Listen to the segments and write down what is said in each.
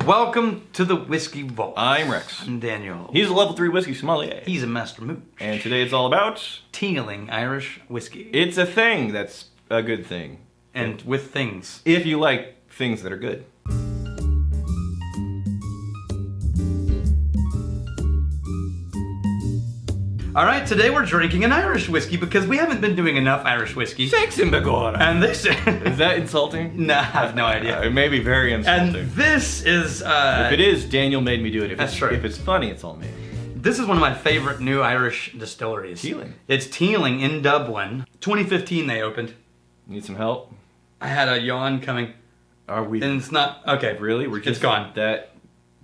Welcome to the Whiskey Vault. I'm Rex. I'm Daniel. He's a level 3 whiskey sommelier. He's a master mooch. And today it's all about... Teeling Irish whiskey. It's a thing that's a good thing. And with things. If you like things that are good. Alright, today we're drinking an Irish whiskey because we haven't been doing enough Irish whiskey. Sexy Begora. And this... Is that insulting? Nah, I have no idea. It may be very insulting. And this is... if it is, Daniel made me do it. That's true. If it's funny, it's all me. This is one of my favorite new Irish distilleries. Teeling. It's Teeling in Dublin. 2015 they opened. Need some help? I had a yawn coming. Are we... And it's not... Okay. Really? It's gone.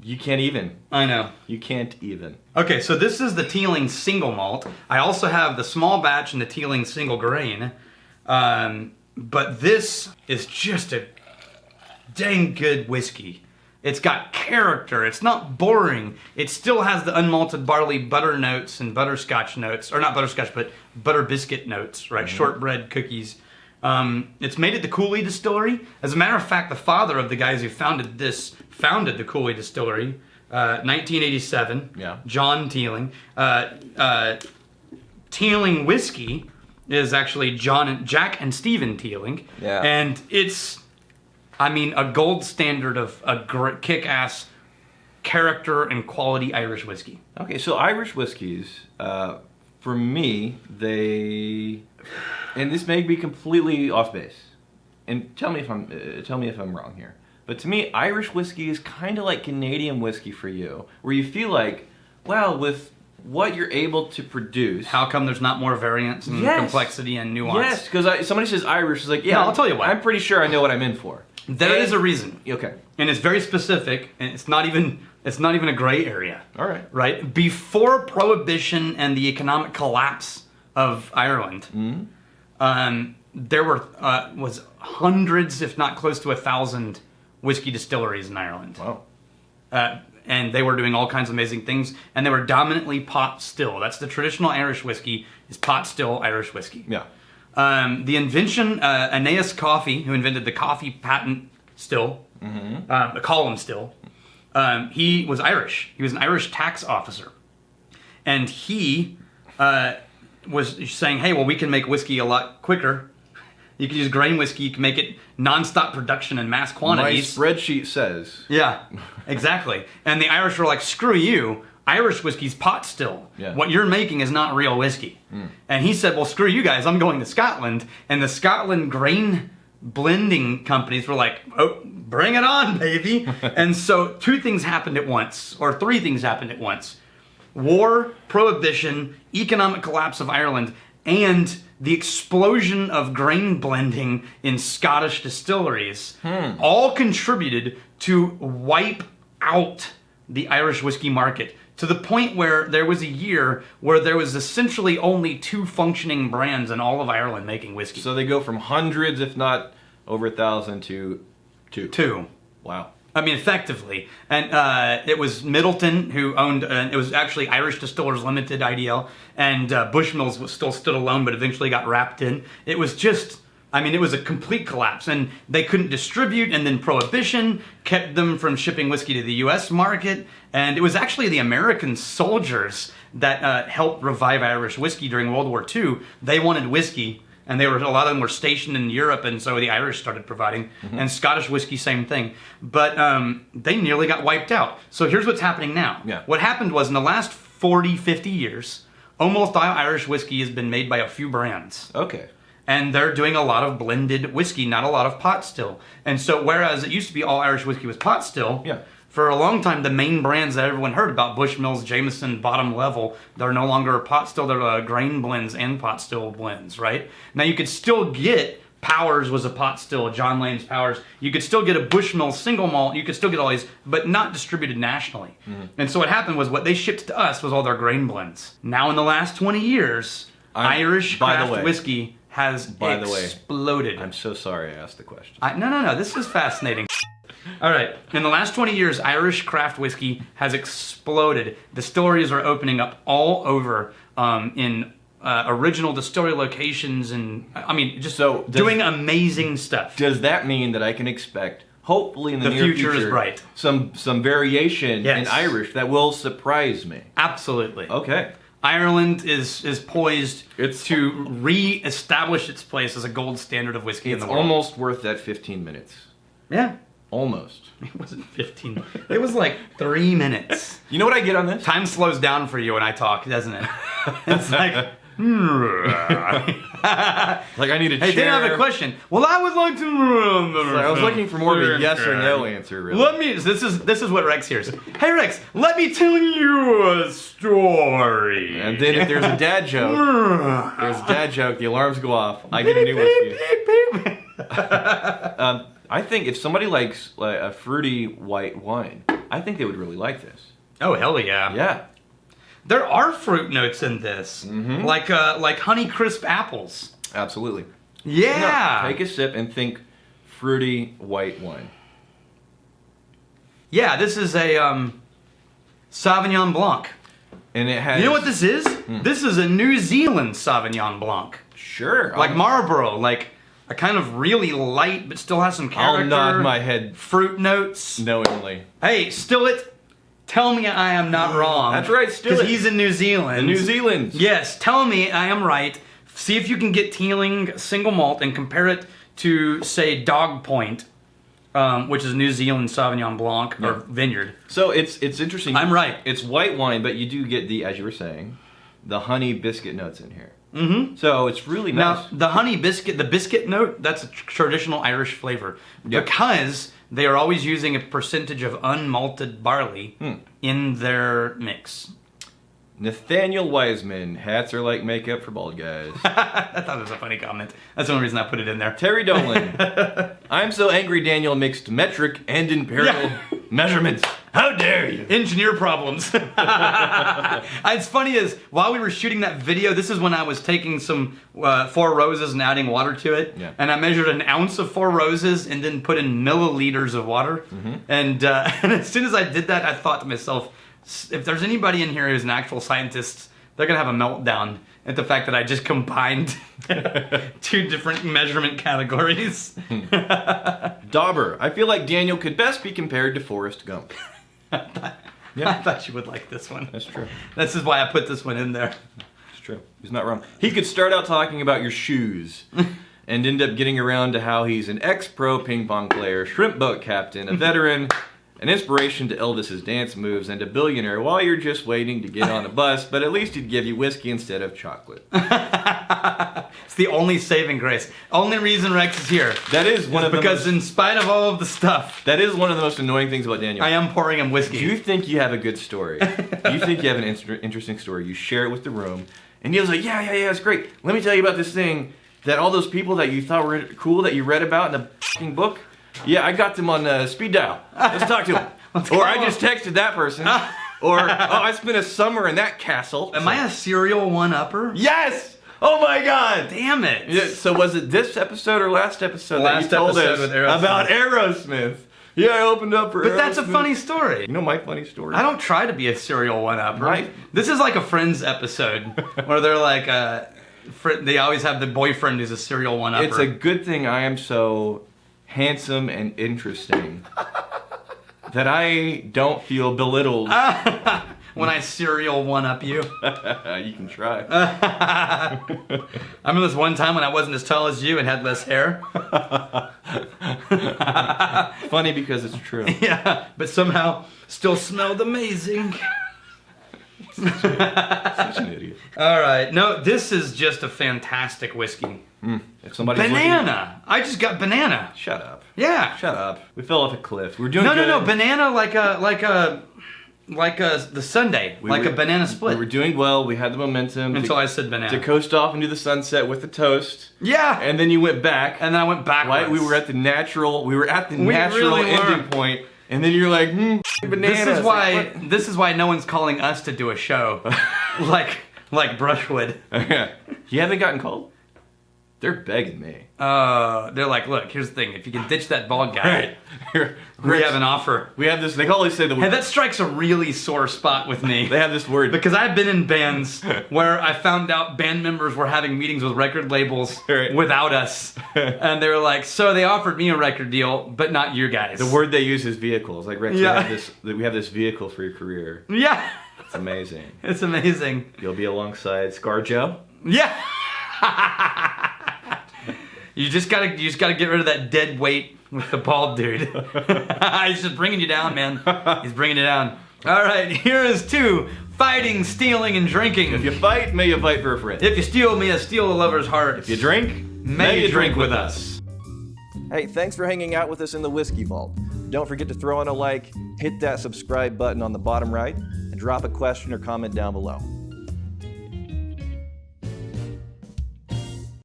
You can't even. I know. You can't even. Okay, so this is the Teeling single malt. I also have the small batch and the Teeling single grain. But this is just a dang good whiskey. It's got character. It's not boring. It still has the unmalted barley butter notes and butterscotch notes. Or not butterscotch, but butter biscuit notes, right? Mm-hmm. Shortbread cookies. It's made at the Cooley Distillery. As a matter of fact, the father of the guys who founded the Cooley Distillery, 1987. Yeah. John Teeling. Teeling Whiskey is actually Jack and Stephen Teeling. Yeah. And it's, I mean, a gold standard of a kick-ass character and quality Irish whiskey. Okay, so Irish whiskeys, for me, they... And this may be completely off base, and tell me if I'm wrong here. But to me, Irish whiskey is kind of like Canadian whiskey for you, where you feel like, well, with what you're able to produce, how come there's not more variance and complexity and nuance? Yes, because somebody says Irish, is like, yeah, no, I'll tell you what. I'm pretty sure I know what I'm in for. There is a reason. Okay, and it's very specific, and it's not even a gray area. All right, right before Prohibition and the economic collapse of Ireland. Mm-hmm. There was hundreds, if not close to 1,000, whiskey distilleries in Ireland. Wow. And they were doing all kinds of amazing things, and they were dominantly pot still. That's the traditional Irish whiskey, is pot still Irish whiskey. Yeah. The invention, Aeneas Coffey, who invented the coffee patent still, the column still, he was Irish. He was an Irish tax officer. And he... was saying, hey, well, we can make whiskey a lot quicker. You can use grain whiskey, you can make it non-stop production in mass quantities. My spreadsheet says. Yeah, exactly. And the Irish were like, screw you, Irish whiskey's pot still. Yeah. What you're making is not real whiskey. And he said, well, screw you guys, I'm going to Scotland. And the Scotland grain blending companies were like, oh, bring it on, baby. And so three things happened at once. War, Prohibition, economic collapse of Ireland, and the explosion of grain blending in Scottish distilleries all contributed to wipe out the Irish whiskey market to the point where there was a year where there was essentially only 2 functioning brands in all of Ireland making whiskey. So they go from hundreds, if not over 1,000, to 2. 2. Wow. I mean, effectively. And it was Middleton who owned, it was actually Irish Distillers Limited, IDL, and Bushmills was still stood alone, but eventually got wrapped in. It was just, I mean, it was a complete collapse, and they couldn't distribute, and then Prohibition kept them from shipping whiskey to the U.S. market, and it was actually the American soldiers that helped revive Irish whiskey during World War II. They wanted whiskey. And a lot of them were stationed in Europe, and so the Irish started providing. And Scottish whiskey, same thing. But they nearly got wiped out. So here's what's happening now. Yeah. What happened was in the last 40, 50 years, almost all Irish whiskey has been made by a few brands. Okay. And they're doing a lot of blended whiskey, not a lot of pot still. And so whereas it used to be all Irish whiskey was pot still, yeah. For a long time, the main brands that everyone heard about, Bushmills, Jameson, Bottom Level, they're no longer pot still, they're grain blends and pot still blends, right? Now you could still get, Powers was a pot still, John Lane's Powers. You could still get a Bushmill single malt, you could still get all these, but not distributed nationally. And so what happened was what they shipped to us was all their grain blends. Now in the last 20 years, Irish craft whiskey has exploded. I'm so sorry I asked the question. No, this is fascinating. All right, in the last 20 years, Irish craft whiskey has exploded. Distilleries are opening up all over in original distillery locations, and I mean, just doing amazing stuff. Does that mean that I can expect hopefully in the near future is bright. some variation Yes. in Irish that will surprise me. Absolutely. Okay. Ireland is poised It's- to re-establish its place as a gold standard of whiskey in It's the world. almost worth that 15 minutes. Yeah. Almost. It wasn't 15. It was like 3 minutes. You know what I get on this? Time slows down for you when I talk, doesn't it? It's like... Like I need a Hey, chair. Dan, I have a question. Well, I would like to... I was looking for more of a yes or no answer, really. Let me... This is what Rex hears. Hey, Rex, let me tell you a story. And then if there's a dad joke, the alarms go off. I get a new whiskey. I think if somebody likes like a fruity white wine, I think they would really like this. Oh, hell yeah. Yeah. There are fruit notes in this. Like Honey Crisp apples. Absolutely. Yeah. No, take a sip and think fruity white wine. Yeah, this is a Sauvignon Blanc. And it has... You know what this is? This is a New Zealand Sauvignon Blanc. Sure. Like Marlboro, like a kind of really light, but still has some character. I'll nod my head Fruit notes. knowingly. Hey, Stillet, tell me I am not wrong. That's right, Stillet. Because he's in New Zealand. New Zealand. Yes, tell me I am right. See if you can get Teeling single malt and compare it to, say, Dog Point, which is New Zealand Sauvignon Blanc or Vineyard. So it's interesting. I'm right. It's white wine, but you do get the, as you were saying, the honey biscuit notes in here. Mm-hmm. So it's really nice. Now, the honey biscuit, the biscuit note, that's a traditional Irish flavor. Yep. Because they are always using a percentage of unmalted barley in their mix. Nathaniel Wiseman, hats are like makeup for bald guys. I thought it was a funny comment. That's the only reason I put it in there. Terry Dolan, I'm so angry Daniel mixed metric and imperial measurements. How dare you? Engineer problems. It's funny is, while we were shooting that video, this is when I was taking some Four Roses and adding water to it. Yeah. And I measured an ounce of Four Roses and then put in milliliters of water. And as soon as I did that, I thought to myself, if there's anybody in here who's an actual scientist, they're going to have a meltdown at the fact that I just combined 2 different measurement categories. Dauber, I feel like Daniel could best be compared to Forrest Gump. I thought you would like this one. That's true. This is why I put this one in there. It's true. He's not wrong. He could start out talking about your shoes and end up getting around to how he's an ex-pro ping pong player, shrimp boat captain, a veteran, an inspiration to Elvis's dance moves, and a billionaire while you're just waiting to get on a bus, but at least he'd give you whiskey instead of chocolate. It's the only saving grace. Only reason Rex is here. That is one of the because most, in spite of all of the stuff, that is one of the most annoying things about Daniel. I am pouring him whiskey. You think you have a good story. You think you have an interesting story. You share it with the room, and Neil's like, yeah, it's great. Let me tell you about this thing that all those people that you thought were cool that you read about in the fucking book. Yeah, I got them on speed dial. Let's talk to them. Or I just texted that person. Or, oh, I spent a summer in that castle. Am I a serial one-upper? Yes! Oh my god! Damn it! Yeah, so was it this episode or last episode that you Last told episode us with Aerosmith. about Aerosmith? Yeah, I opened up for But that's a Aerosmith. funny story. You know my funny story? I don't try to be a serial one-upper. Right. This is like a Friends episode where they're like, they always have the boyfriend who's a serial one-upper. It's a good thing I am so handsome and interesting that I don't feel belittled. when I serial one-up you. You can try. I remember this one time when I wasn't as tall as you and had less hair. Funny because it's true. Yeah, but somehow still smelled amazing. Such an idiot. All right, no, this is just a fantastic whiskey. If somebody's Banana. I just got banana. Shut up. Yeah. Shut up. We fell off a cliff. We're doing No, good. no, no. Banana like the Sunday, We like were- a banana split. We were doing well. We had the momentum Until I said banana. to coast off into the sunset with the toast. Yeah. And then you went back. And then I went backwards. Right? We were at the natural really ending were. point. And then you're like, banana. This is why no one's calling us to do a show, like Brushwood. You haven't gotten cold? They're begging me. They're like, look, here's the thing. If you can ditch that bald guy, we have an offer. We have this. They always say Hey, that strikes a really sore spot with me. They have this word Because I've been in bands where I found out band members were having meetings with record labels without us. And they were like, so they offered me a record deal, but not you guys. The word they use is vehicles. Like, Rex, Yeah. we have this vehicle for your career. Yeah. It's amazing. It's amazing. You'll be alongside Scar Joe. Yeah. You just gotta get rid of that dead weight with the bald dude. He's just bringing you down, man. He's bringing you down. All right, here is to fighting, stealing, and drinking. If you fight, may you fight for a friend. If you steal, may you steal a lover's heart. If you drink, may you drink with us. Hey, thanks for hanging out with us in the Whiskey Vault. Don't forget to throw in a like, hit that subscribe button on the bottom right, and drop a question or comment down below.